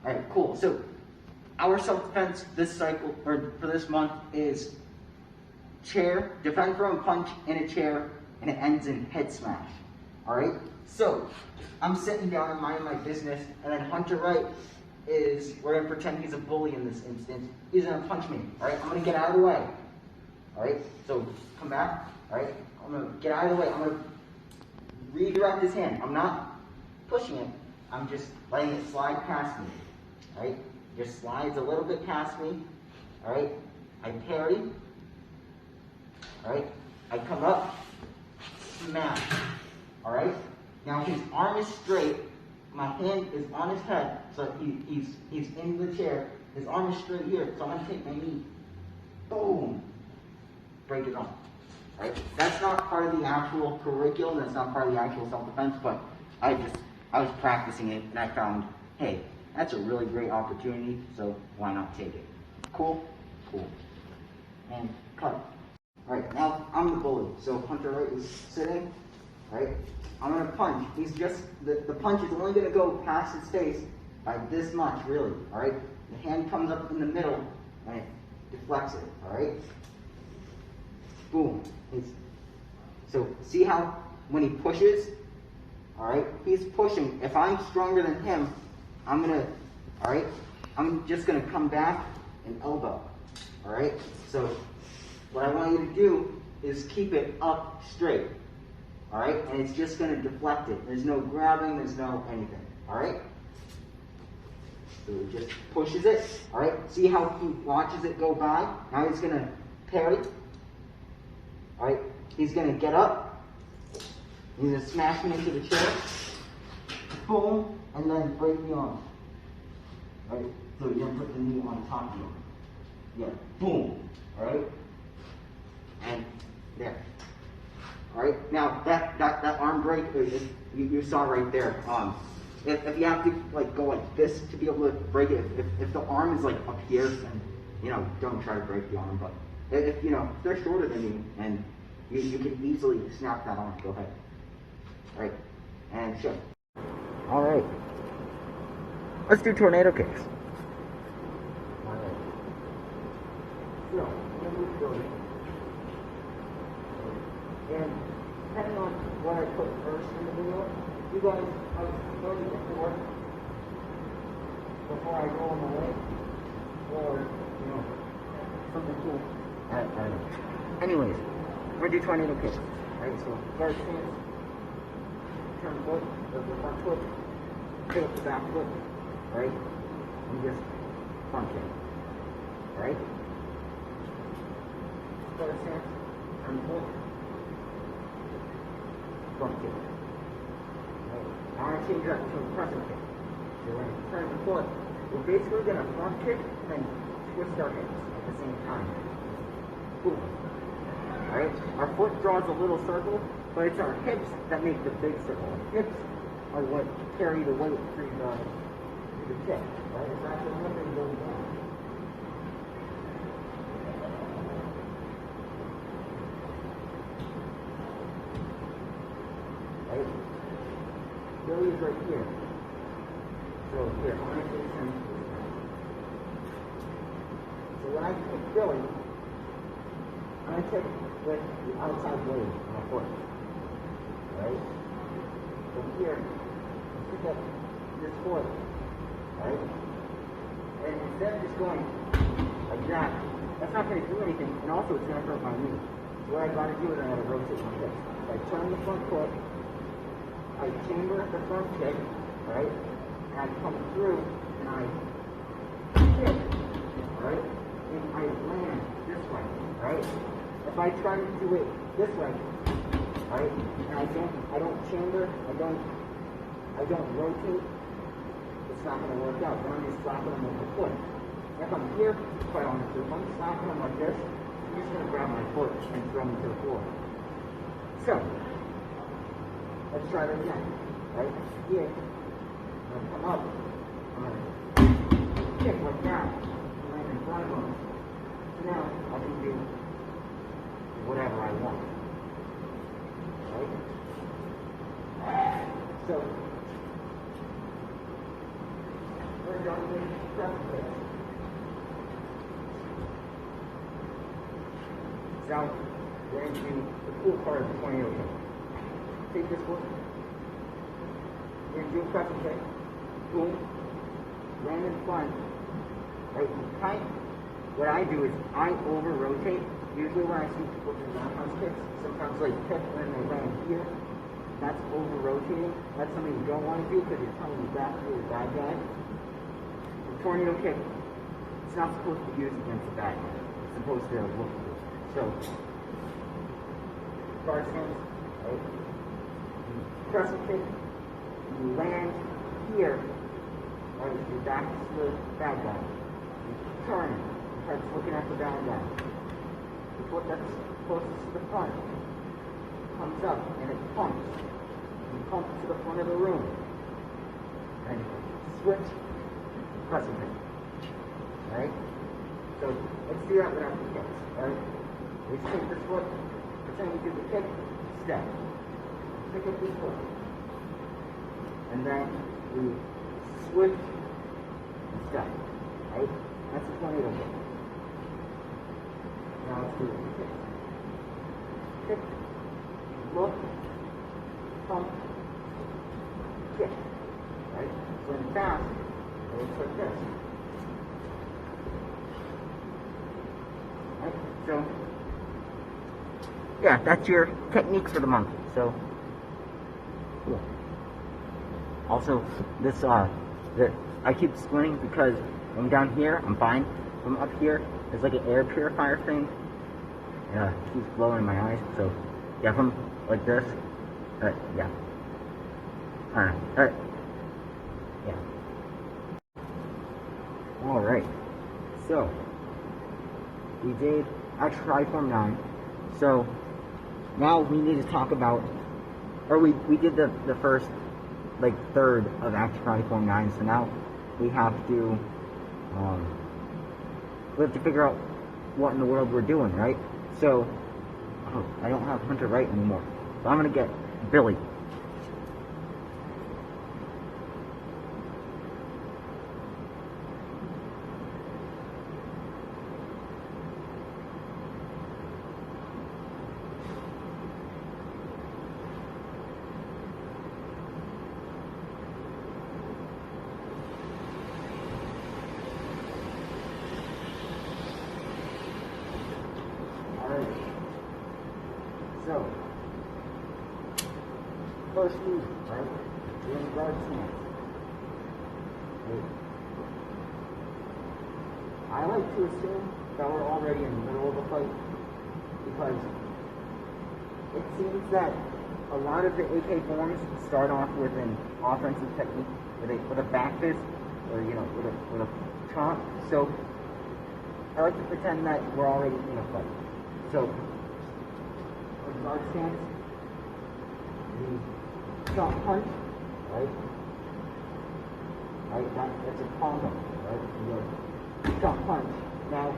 All right, cool. So our self-defense this cycle, or for this month, is chair, defend from a punch in a chair, and it ends in head smash. All right? So I'm sitting down and minding my business, and then Hunter Wright is, we're gonna pretend he's a bully in this instance. He's gonna punch me. All right? I'm gonna get out of the way. All right? So come back. All right? I'm gonna get out of the way. I'm gonna redirect his hand. I'm not pushing it. I'm just letting it slide past me. All right? Just slides a little bit past me. All right? I parry. All right? I come up, smash. All right? Now his arm is straight. My hand is on his head, so he's in the chair. His arm is straight here, so I'm gonna take my knee. Boom. Break his arm. All right? That's not part of the actual curriculum. That's not part of the actual self-defense, but I was practicing it, and I found, hey, that's a really great opportunity, so why not take it? Cool? Cool. And cut. Alright, now I'm the bully. So Hunter Wright is sitting, right? I'm gonna punch. He's just, the punch is only gonna go past his face by this much, really, alright? The hand comes up in the middle, and it deflects it, alright? Boom. So see how when he pushes, alright, he's pushing. If I'm stronger than him, I'm gonna, alright, I'm just gonna come back and elbow, alright? So what I want you to do is keep it up straight, alright? And it's just gonna deflect it. There's no grabbing, there's no anything, alright? So he just pushes it, alright? See how he watches it go by? Now he's gonna parry, alright? He's gonna get up, he's gonna smash me into the chair, boom, and then break the arm. Right? So you're gonna put the knee on top of the arm. Yeah, boom. Alright? And there. Alright? Now that arm break you saw right there. If you have to like go like this to be able to break it, if the arm is like up here, then don't try to break the arm, but if they're shorter than you and you can easily snap that arm, go ahead. Alright? And show. Alright. Let's do tornado kicks. Alright. So, and depending on what I put first in the video, you guys, I was learning before I go on my way, or, something cool. I don't know. Anyways, we're gonna do tornado kicks. Alright, so guard stance, turn foot, the front foot, pick up the back foot, right? And just punch it, right? Guard stance, turn foot, front kick. Right? Now I'm going to change that to a crescent kick. So we're going to turn the foot. We're basically going to front kick and then twist our hips at the same time. Boom. Alright? Our foot draws a little circle, but it's our hips that make the big circle. Our hips are what carry the weight through the kick. Right? It's actually nothing going down. Right? Billy is right here. So here, I'm going to take him. So when I kick Billy, I'm going to kick with the outside blade of my foot. Right? So here, pick up this foot. Right? And instead of just going like that, that's not going to do anything, and also it's going to hurt my knee. So what I got to do is I got to rotate my hips. So I turn the front foot, I chamber the front kick, right? And I come through and I kick, right? And I land this way, right? If I try to do it this way, right? And I don't chamber, I don't rotate, it's not going to work out. Then I'm just slapping them with the foot. If I'm here, quite honestly, if I'm slapping them like this, I'm just going to grab my foot and throw them to the floor. So, let's try it again. Right? Here, I'm going to come up, I'm going to kick like that, land in front of them. So now I can do whatever I want. Right? So, we're going to jumping press kick. Now, we're going to do the cool part of the tornado kick. Take this one. We're going to do a press kick. Boom. Land in front. Right? What I do is I over-rotate. Usually when I see people do roundhouse kicks, sometimes like kick and then they land here. That's over-rotating. That's something you don't want to do because you're telling me back to the bad guy. The tornado kick, it's not supposed to be used against the bad guy. It's supposed to look good. So, guard stance, right? You press a kick, you land here, right? Your back to the bad guy. You turn, you start looking at the bad guy. The foot that's closest to the front comes up and it pumps. You pump to the front of the room. And switch, press a kick. Alright? So let's do that without the kicks. Alright? We take this foot, pretend we do the kick, step. Pick up this foot. And then we switch and step. Right? That's a tornado kick. Now let's do it. Kick. Kick. Look. Pump. Kick. Right? So in fast, it looks like this. Right? So, yeah, that's your techniques for the month. So, cool. Also, this, I keep squinting because when I'm down here, I'm fine. From up here, there's like an air purifier thing. Yeah, it keeps blowing in my eyes. So, yeah, from like this. Yeah. Alright. Yeah. Alright. So, we did Active Body Form 9. So, now we need to talk about, or we did the first, like, third of Active Body Form 9. So now we have to figure out what in the world we're doing, right? So, I don't have Hunter Wright anymore. So I'm going to get Billy. So, first move, right? You're in guard stance. Right. I like to assume that we're already in the middle of a fight because it seems that a lot of the AK forms start off with an offensive technique with a back fist or with a chomp. So I like to pretend that we're already in a fight. So guard stance, the chomp punch, right? Right, that's a combo, right? The chomp punch. Now,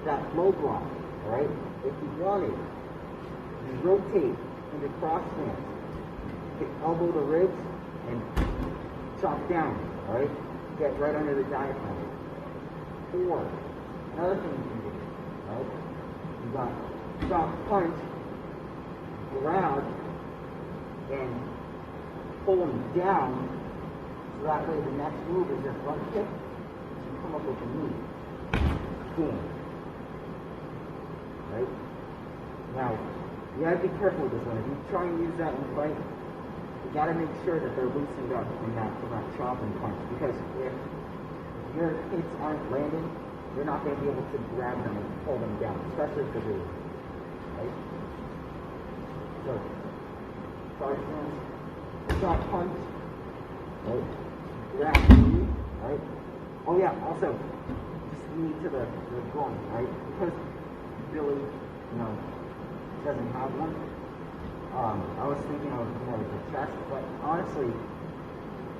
that low block, right? If you wanted, you rotate into cross stance, hit elbow to ribs, and chop down, right? Get right under the diaphragm. Or, another thing you can do, right? You got chop punch, grab, and pull them down, so that way the next move is your front kick, so you come up with a knee. Boom. Right? Now, you gotta be careful with this one. If you try and use that in a fight, you gotta make sure that they're loosened up from that chop and punch, because if your hits aren't landing, you're not gonna be able to grab them and pull them down, especially if they're really. Right? So, guard stance, chop punch, right? Grab knee, right? Oh yeah, also, just knee to the groin, right? Because Billy, doesn't have one. I was thinking of, the chest, but honestly,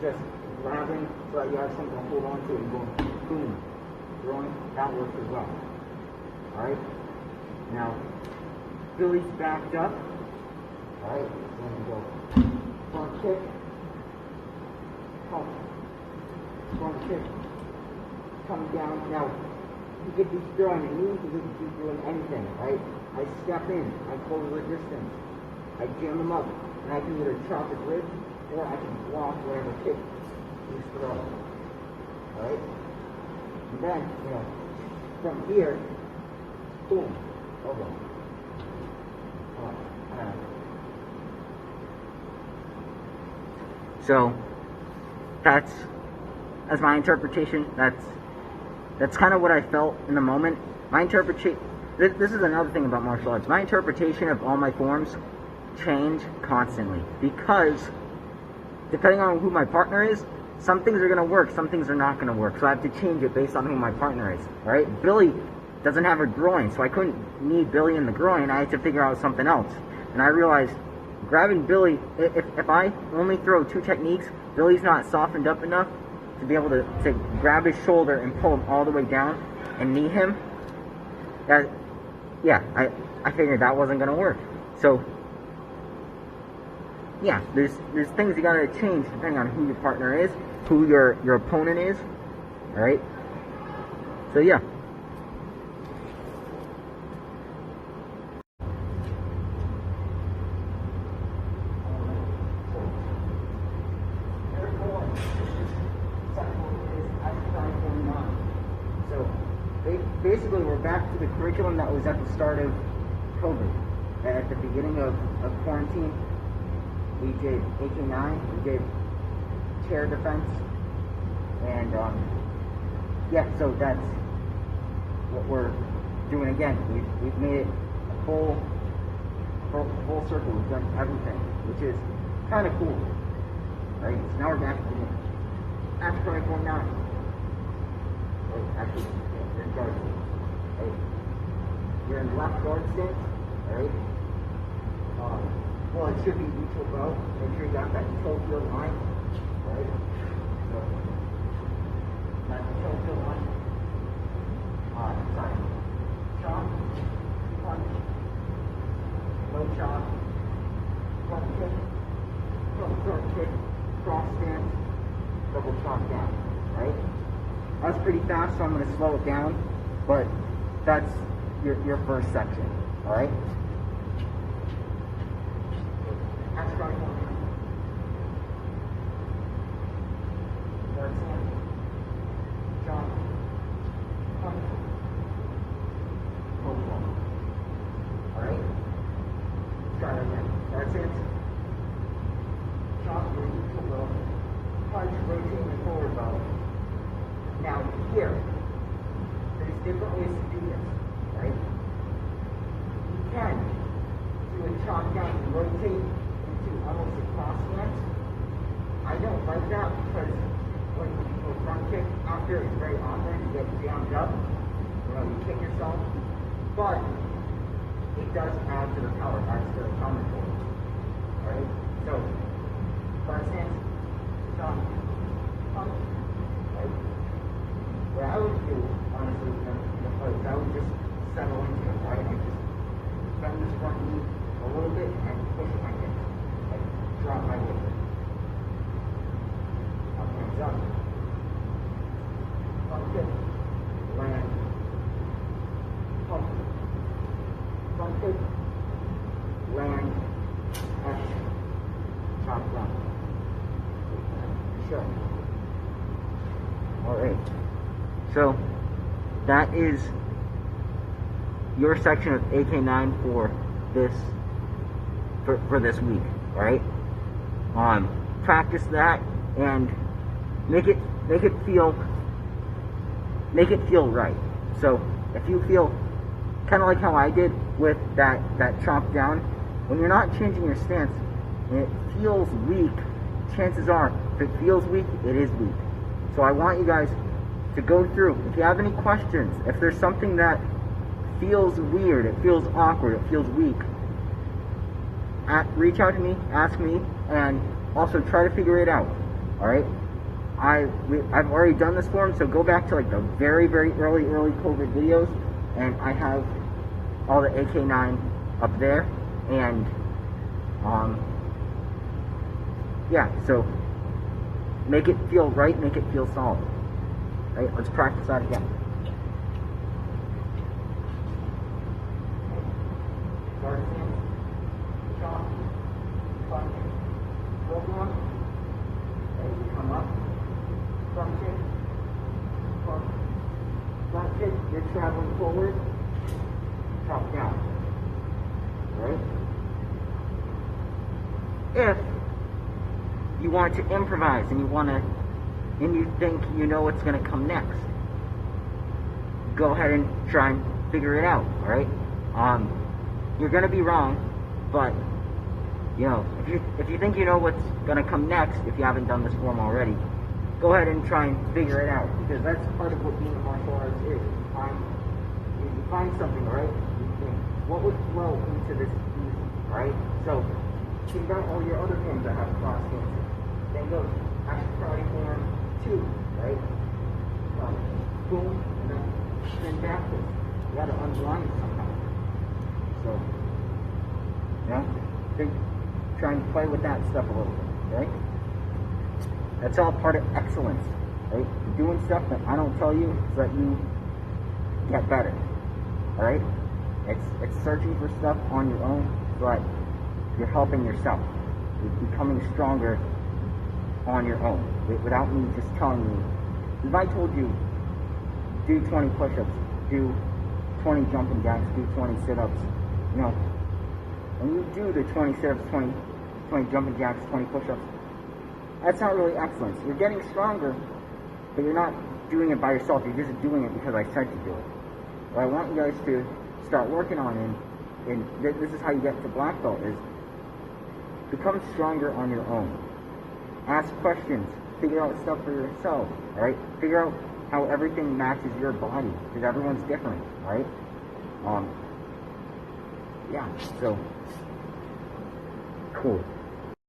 just grabbing so that you have something to hold on to and going boom, throwing, that works as well. Alright? Now, Billy's backed up. Alright, so I'm going to go front kick, pump, front kick, come down. Now, he could be still on the knees, he could be doing anything, right? I step in, I close resistance, I jam him up, and I can either chop his ribs, or I can block whatever kick he's throwing, right? And then, you know, from here, boom, elbow. So that's my interpretation. That's kind of what I felt in the moment. My interpretation. This is another thing about martial arts. My interpretation of all my forms change constantly because depending on who my partner is, some things are going to work, some things are not going to work. So I have to change it based on who my partner is. Right? Billy doesn't have a groin, so I couldn't need Billy in the groin. I had to figure out something else. And I realized grabbing Billy, if I only throw two techniques, Billy's not softened up enough to be able to grab his shoulder and pull him all the way down and knee him. I figured that wasn't going to work. So, yeah, there's things you got to change depending on who your partner is, who your opponent is, alright? So, yeah. Basically, we're back to the curriculum that was at the start of COVID. At the beginning of quarantine, we did AK9, we did chair defense, and so that's what we're doing again. We've made it a full circle. We've done everything, which is kind of cool. Right? So now we're back to the beginning. After 49. Actually, you're in guard. Right? You're in left guard stance. Right? Well, it should be neutral bow. Make sure you got that toe field line. Right? So, that's the toe field line. Sorry. Chop, punch, low chop, front kick, front kick, cross stance, double chop down. Right? That was pretty fast, so I'm going to slow it down, but that's your first section, alright? That's right. Jump, punch, alright? Try it again. That's it. Jump, neutral bow, punch, rotate the forward bow. Now here, there's different ways to do this, right? You can do a chop down and rotate into almost a cross stance. I don't like that because when you do a front kick after, it's very awkward. You get jammed up, you kick yourself, but it does add to the power, adds to the counter force. Alright? So, front stance, chop, punch, right? What I would do, honestly, in the fight, I would just settle into it, right? I just bend this front knee a little bit and push my hip. Like, drop my weight. Up and up. Front kick. Land. Pump. Front kick. Land. Action. Chop down. Sure. Alright. So, that is your section of AK9 for this week, alright? Practice that and make it feel right. So, if you feel kind of like how I did with that chop down, when you're not changing your stance and it feels weak, chances are, if it feels weak, it is weak. So I want you guys to go through. If you have any questions, if there's something that feels weird, it feels awkward, it feels weak, reach out to me, ask me, and also try to figure it out. Alright? I've already done this for them, so go back to like the very, very early COVID videos, and I have all the AK9 up there, and yeah, so Make it feel right, make it feel solid. Right, let's practice that again. Guard stance, chop, punch, roll on. As you come up, front kick, front kick, you're traveling forward, chop down. Right? If you want to improvise and you think you know what's going to come next, go ahead and try and figure it out. All right? You're going to be wrong, but you know, if you think you know what's going to come next, if you haven't done this form already, go ahead and try and figure it out, because that's part of what being a martial artist is. You find something, right? You think, what would flow into this easy, right? So think about all your other forms that have cross stances. Then go action karate form 2, right? Boom, and then spin backwards. You gotta unwind it somehow. So, try and play with that stuff a little bit, right? That's all part of excellence, right? Doing stuff that I don't tell you so that you get better, all right? It's searching for stuff on your own, but you're helping yourself. You're becoming stronger on your own, without me just telling you. If I told you, do 20 push-ups, do 20 jumping jacks, do 20 sit-ups, you know, when you do the 20 sit-ups, 20 jumping jacks, 20 push-ups, that's not really excellence. You're getting stronger, but you're not doing it by yourself. You're just doing it because I said to do it. What I want you guys to start working on, and this is how you get to black belt, is become stronger on your own. Ask questions. Figure out stuff for yourself, right? Figure out how everything matches your body, because everyone's different, right? Yeah, so, cool.